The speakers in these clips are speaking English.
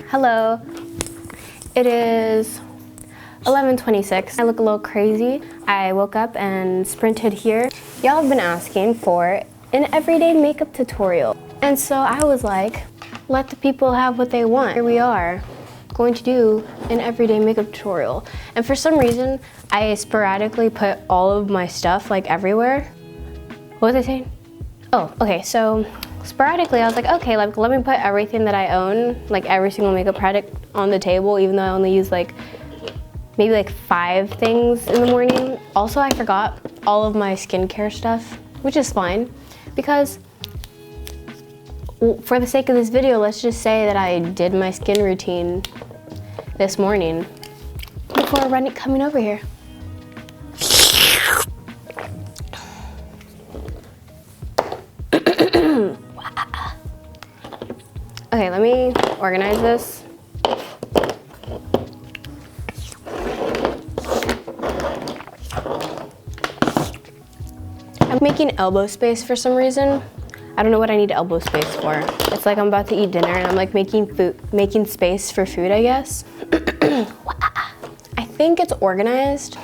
Hello, it is 11:26. I look a little crazy. I woke up and sprinted here. Y'all have been asking for an everyday makeup tutorial. And so I was like, let the people have what they want. Here we are, going to do an everyday makeup tutorial. And for some reason, I sporadically put all of my stuff like everywhere. What was I saying? Oh, okay, so sporadically I was like, okay, like let me put everything that I own, like every single makeup product on the table, even though I only use like maybe like 5 things in the morning. Also, I forgot all of my skincare stuff, which is fine because for the sake of this video, let's just say that I did my skin routine this morning before coming over here. Okay, let me organize this. I'm making elbow space for some reason. I don't know what I need elbow space for. It's like I'm about to eat dinner and I'm like making space for food, I guess. I think it's organized.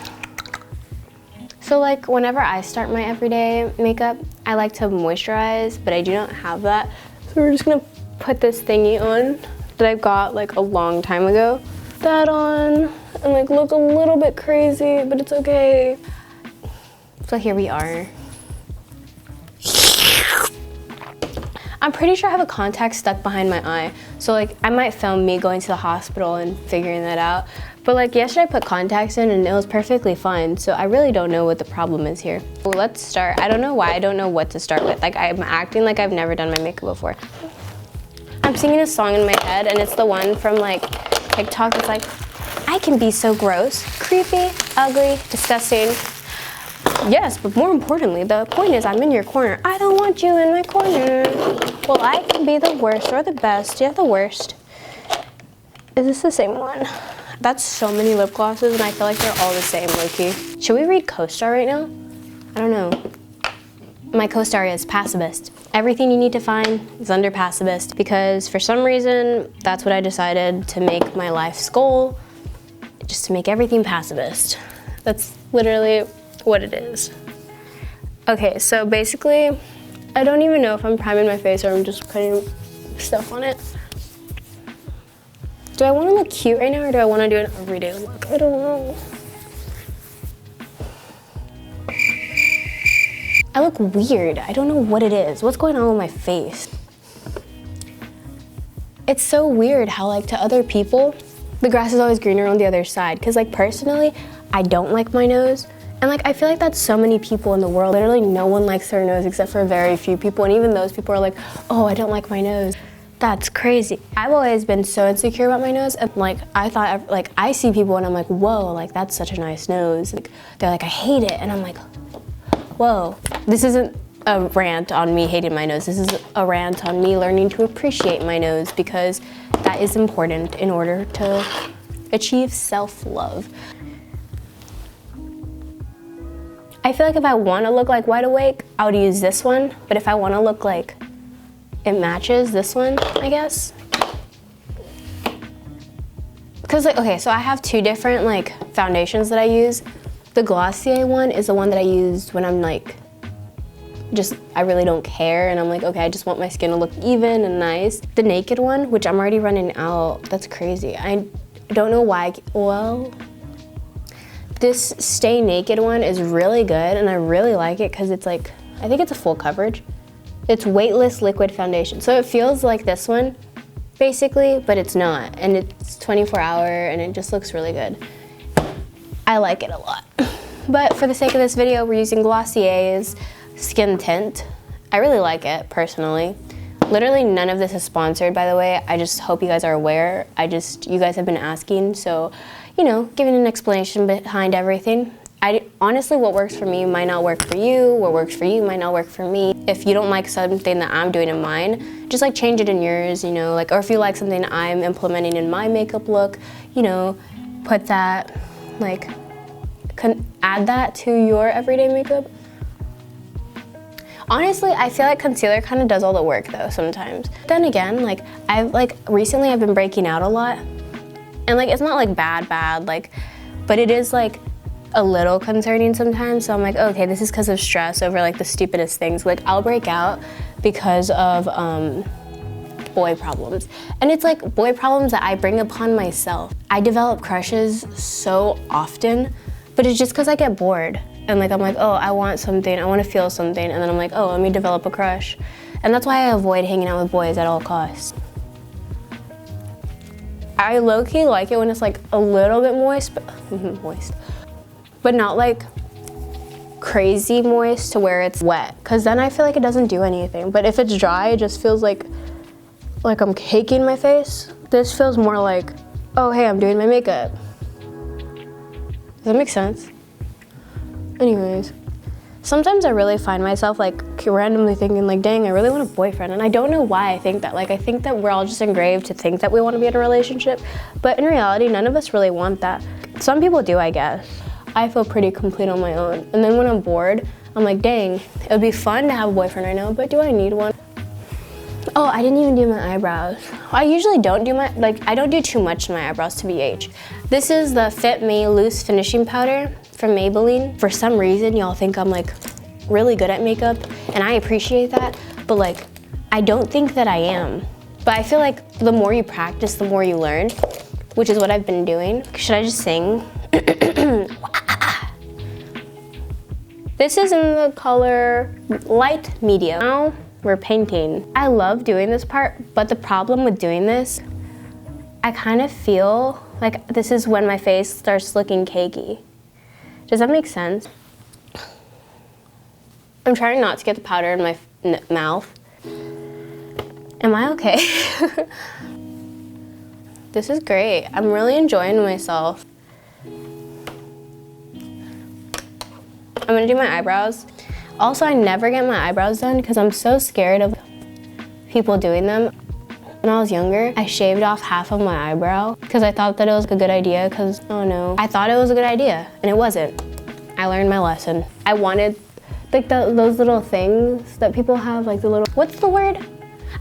So like whenever I start my everyday makeup, I like to moisturize, but I do not have that. So we're just gonna put this thingy on that I got like a long time ago. That on and like look a little bit crazy, but it's okay. So here we are. I'm pretty sure I have a contact stuck behind my eye. So like I might film me going to the hospital and figuring that out. But like yesterday I put contacts in and it was perfectly fine. So I really don't know what the problem is here. Well, let's start. I don't know why I don't know what to start with. Like I'm acting like I've never done my makeup before. I'm singing a song in my head and it's the one from like TikTok. It's like, I can be so gross, creepy, ugly, disgusting. Yes, but more importantly, the point is I'm in your corner. I don't want you in my corner. Well, I can be the worst or the best. Yeah, the worst. Is this the same one? That's so many lip glosses and I feel like they're all the same, low-key. Should we read CoStar right now? I don't know. My CoStar is Pasabist. Everything you need to find is under Pasabist because for some reason, that's what I decided to make my life's goal, just to make everything Pasabist. That's literally what it is. Okay, so basically, I don't even know if I'm priming my face or I'm just putting stuff on it. Do I want to look cute right now or do I want to do an everyday look? I don't know. I look weird. I don't know what it is. What's going on with my face? It's so weird how like to other people, the grass is always greener on the other side. Cause like personally, I don't like my nose. And like, I feel like that's so many people in the world. Literally no one likes their nose except for very few people. And even those people are like, oh, I don't like my nose. That's crazy. I've always been so insecure about my nose. And like, I thought, like I see people and I'm like, whoa, like that's such a nice nose. Like, they're like, I hate it. And I'm like, whoa. This isn't a rant on me hating my nose. This is a rant on me learning to appreciate my nose because that is important in order to achieve self-love. I feel like if I want to look like wide awake, I would use this one. But if I want to look like it matches this one, I guess. Because like, okay, so I have 2 different like foundations that I use. The Glossier one is the one that I use when I'm like, I really don't care. And I'm like, okay, I just want my skin to look even and nice. The Naked one, which I'm already running out, that's crazy. I don't know why, well, this Stay Naked one is really good and I really like it because it's like, I think it's a full coverage. It's weightless liquid foundation. So it feels like this one, basically, but it's not. And it's 24 hour and it just looks really good. I like it a lot. But for the sake of this video, we're using Glossier's Skin Tint. I really like it, personally. Literally none of this is sponsored, by the way. I just hope you guys are aware. You guys have been asking, so, you know, giving an explanation behind everything. Honestly, what works for me might not work for you. What works for you might not work for me. If you don't like something that I'm doing in mine, just like change it in yours, you know, like, or if you like something I'm implementing in my makeup look, you know, put that, like, add that to your everyday makeup. Honestly, I feel like concealer kind of does all the work though sometimes. Then again, like recently I've been breaking out a lot, and like it's not like bad, like, but it is like a little concerning sometimes. So I'm like, okay, this is because of stress over like the stupidest things. Like I'll break out because of boy problems. And it's like boy problems that I bring upon myself. I develop crushes so often, but it's just because I get bored. And like, I'm like, oh, I want something, I want to feel something. And then I'm like, oh, let me develop a crush. And that's why I avoid hanging out with boys at all costs. I low-key like it when it's like a little bit moist, but not like crazy moist to where it's wet. Cause then I feel like it doesn't do anything. But if it's dry, it just feels like I'm caking my face. This feels more like, oh, hey, I'm doing my makeup. Does that make sense? Anyways, sometimes I really find myself like randomly thinking like, dang, I really want a boyfriend. And I don't know why I think that. Like, I think that we're all just engraved to think that we want to be in a relationship. But in reality, none of us really want that. Some people do, I guess. I feel pretty complete on my own. And then when I'm bored, I'm like, dang, it would be fun to have a boyfriend right now, but do I need one? Oh, I didn't even do my eyebrows. I usually don't do I don't do too much to my eyebrows, to BH. This is the FitMe Loose Finishing Powder from Maybeline. For some reason, y'all think I'm like really good at makeup, and I appreciate that, but like, I don't think that I am. But I feel like the more you practice, the more you learn, which is what I've been doing. Should I just sing? This is in the color light medium. Now we're painting. I love doing this part, but the problem with doing this, I kind of feel like this is when my face starts looking cakey. Does that make sense? I'm trying not to get the powder in my mouth. Am I okay? This is great. I'm really enjoying myself. I'm gonna do my eyebrows. Also, I never get my eyebrows done because I'm so scared of people doing them. When I was younger, I shaved off half of my eyebrow because I thought that it was a good idea because, oh no, I thought it was a good idea and it wasn't. I learned my lesson. I wanted like those little things that people have, like the little, what's the word?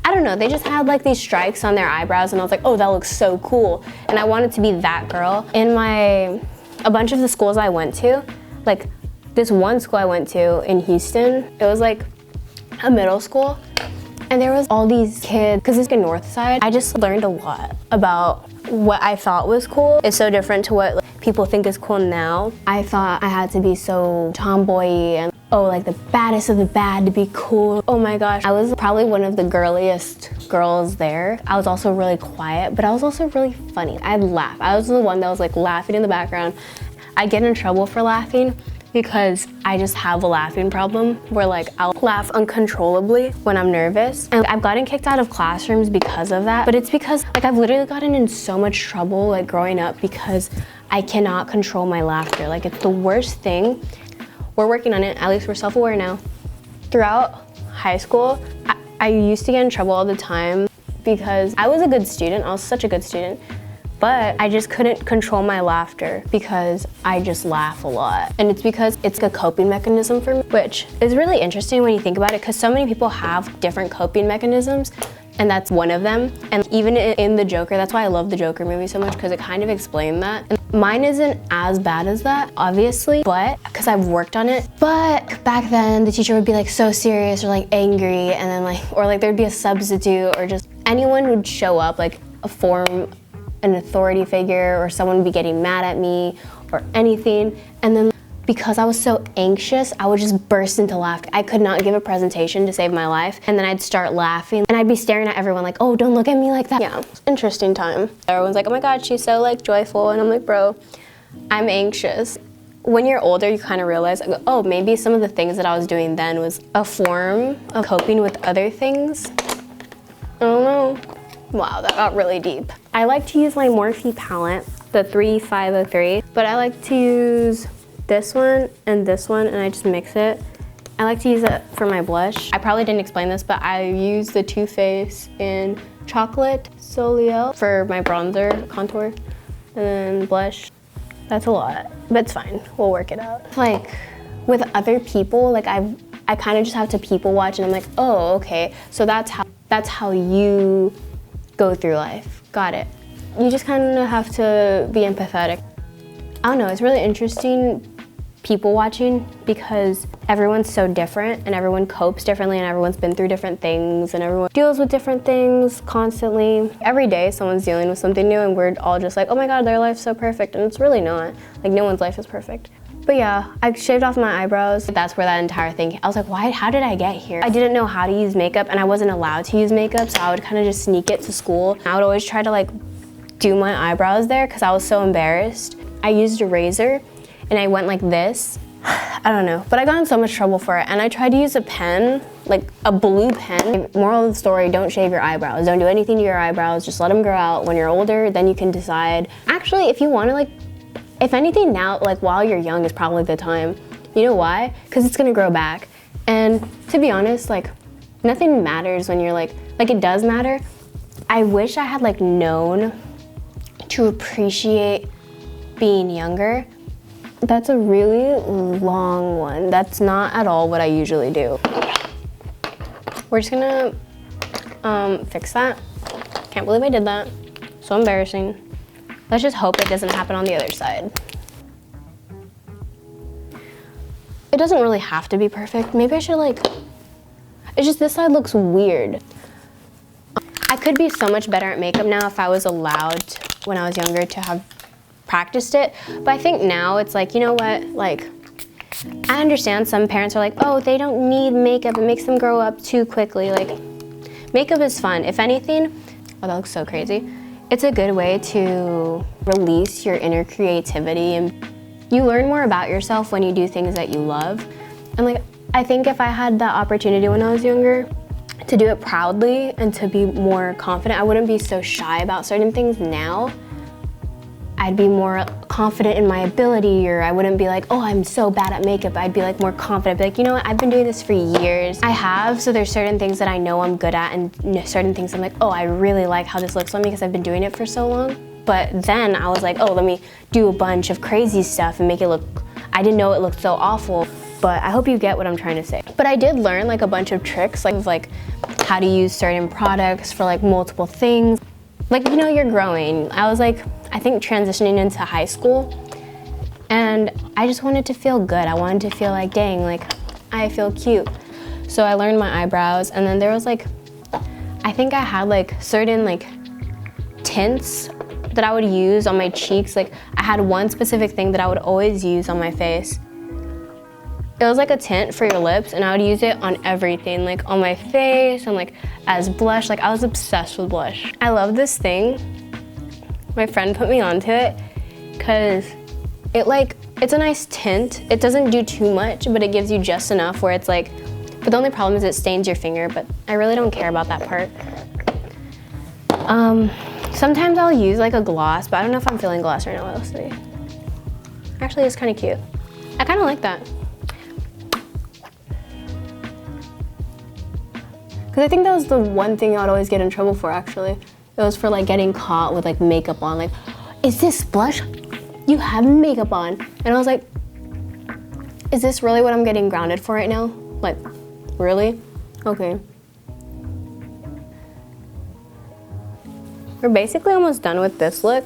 I don't know, they just had like these strikes on their eyebrows and I was like, oh, that looks so cool. And I wanted to be that girl. In a bunch of the schools I went to, like this one school I went to in Houston, it was like a middle school, and there was all these kids, because it's the north side. I just learned a lot about what I thought was cool. It's so different to what like, people think is cool now. I thought I had to be so tomboy and oh, like the baddest of the bad to be cool. Oh my gosh, I was probably one of the girliest girls there. I was also really quiet, but I was also really funny. I'd laugh. I was the one that was like laughing in the background. I get in trouble for laughing because I just have a laughing problem where like I'll laugh uncontrollably when I'm nervous. And I've gotten kicked out of classrooms because of that, but it's because like I've literally gotten in so much trouble like growing up because I cannot control my laughter. Like it's the worst thing. We're working on it, at least we're self-aware now. Throughout high school, I used to get in trouble all the time because I was a good student, I was such a good student, but I just couldn't control my laughter because I just laugh a lot. And it's because it's a coping mechanism for me, which is really interesting when you think about it because so many people have different coping mechanisms and that's one of them. And even in the Joker, that's why I love the Joker movie so much because it kind of explained that. And mine isn't as bad as that, obviously, but because I've worked on it. But back then, the teacher would be like so serious or like angry and then like, or like there'd be a substitute or just anyone would show up, like an authority figure or someone would be getting mad at me or anything. And then because I was so anxious, I would just burst into laughter. I could not give a presentation to save my life. And then I'd start laughing and I'd be staring at everyone like, oh, don't look at me like that. Yeah, interesting time. Everyone's like, oh my God, she's so like joyful. And I'm like, bro, I'm anxious. When you're older, you kind of realize, like, oh, maybe some of the things that I was doing then was a form of coping with other things. I don't know. Wow, that got really deep. I like to use my Morphe palette, the 3503, but I like to use this one and I just mix it. I like to use it for my blush. I probably didn't explain this, but I use the Too Faced in Chocolate Soleil for my bronzer contour, and then blush. That's a lot, but it's fine. We'll work it out. Like with other people, like I kind of just have to people watch, and I'm like, oh, okay, so that's how you go through life. Got it. You just kind of have to be empathetic. I don't know, it's really interesting people watching because everyone's so different and everyone copes differently and everyone's been through different things and everyone deals with different things constantly. Every day someone's dealing with something new and we're all just like, oh my god, their life's so perfect, and it's really not. Like, no one's life is perfect. But yeah, I shaved off my eyebrows. That's where that entire thing, I was like, how did I get here? I didn't know how to use makeup and I wasn't allowed to use makeup, so I would kind of just sneak it to school. I would always try to like do my eyebrows there because I was so embarrassed. I used a razor and I went like this. I don't know, but I got in so much trouble for it, and I tried to use a pen, like a blue pen. Moral of the story, don't shave your eyebrows. Don't do anything to your eyebrows, just let them grow out. When you're older, then you can decide. Actually, if you want to, like, if anything now, like while you're young is probably the time. You know why? Because it's gonna grow back. And to be honest, like, nothing matters when you're like it does matter. I wish I had like known to appreciate being younger. That's a really long one. That's not at all what I usually do. We're just gonna fix that. Can't believe I did that. So embarrassing. Let's just hope it doesn't happen on the other side. It doesn't really have to be perfect. Maybe I should it's just this side looks weird. I could be so much better at makeup now if I was allowed when I was younger to have practiced it, but I think now it's like, you know what, like, I understand some parents are like, oh, they don't need makeup, it makes them grow up too quickly. Like, makeup is fun. If anything, oh, that looks so crazy. It's a good way to release your inner creativity, and you learn more about yourself when you do things that you love. And like, I think if I had that opportunity when I was younger to do it proudly and to be more confident, I wouldn't be so shy about certain things now. I'd be more confident in my ability, or I wouldn't be like, oh, I'm so bad at makeup. I'd be like more confident, be like, you know what, I've been doing this for years. I have, so there's certain things that I know I'm good at, and certain things I'm like, oh, I really like how this looks on me because I've been doing it for so long. But then I was like, oh, let me do a bunch of crazy stuff and make it look, I didn't know it looked so awful. But I hope you get what I'm trying to say. But I did learn like a bunch of tricks, like how to use certain products for like multiple things. Like, you know, you're growing. I was like, I think transitioning into high school, and I just wanted to feel good. I wanted to feel like, dang, like, I feel cute. So I learned my eyebrows, and then there was like, I think I had like certain like tints that I would use on my cheeks. Like, I had one specific thing that I would always use on my face. It was like a tint for your lips, and I would use it on everything, like on my face and like as blush. Like, I was obsessed with blush. I love this thing. My friend put me onto it because it's a nice tint. It doesn't do too much, but it gives you just enough where it's like, but the only problem is it stains your finger, but I really don't care about that part. Sometimes I'll use like a gloss, but I don't know if I'm feeling gloss right now. Let's see. Actually, it's kind of cute. I kind of like that. Because I think that was the one thing I would always get in trouble for, actually. It was for like getting caught with like makeup on. Like, is this blush? You have makeup on. And I was like, is this really what I'm getting grounded for right now? Like, really? Okay. We're basically almost done with this look.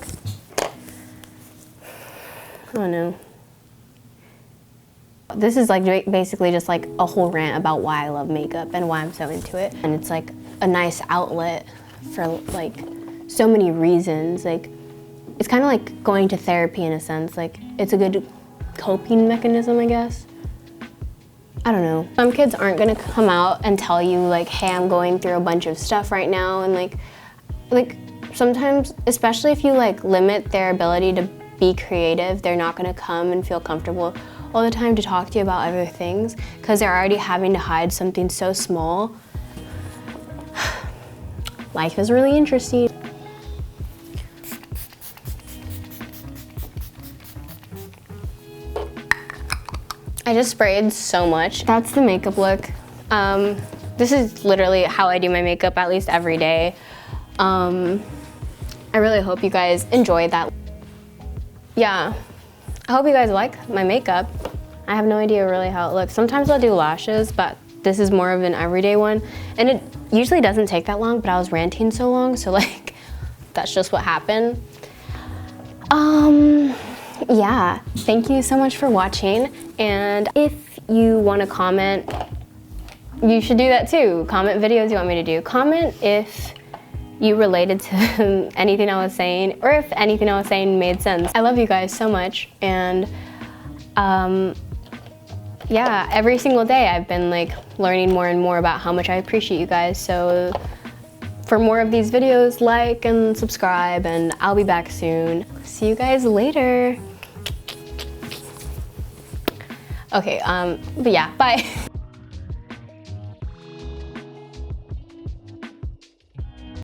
Oh no. This is like basically just like a whole rant about why I love makeup and why I'm so into it. And it's like a nice outlet for like so many reasons. Like, it's kind of like going to therapy in a sense. Like, it's a good coping mechanism, I guess. I don't know. Some kids aren't gonna come out and tell you like, hey, I'm going through a bunch of stuff right now. And like sometimes, especially if you like limit their ability to be creative, they're not gonna come and feel comfortable all the time to talk to you about other things because they're already having to hide something so small. Life is really interesting. I just sprayed so much. That's the makeup look. This is literally how I do my makeup at least every day. I really hope you guys enjoyed that. Yeah. I hope you guys like my makeup. I have no idea really how it looks. Sometimes I'll do lashes, but this is more of an everyday one. And it usually doesn't take that long, but I was ranting so long, so like, that's just what happened. Yeah, thank you so much for watching. And if you want to comment, you should do that too. Comment videos you want me to do. Comment if you related to anything I was saying, or if anything I was saying made sense. I love you guys so much, and yeah, every single day I've been like learning more and more about how much I appreciate you guys. So for more of these videos, like and subscribe, and I'll be back soon. See you guys later. Okay, but yeah, bye.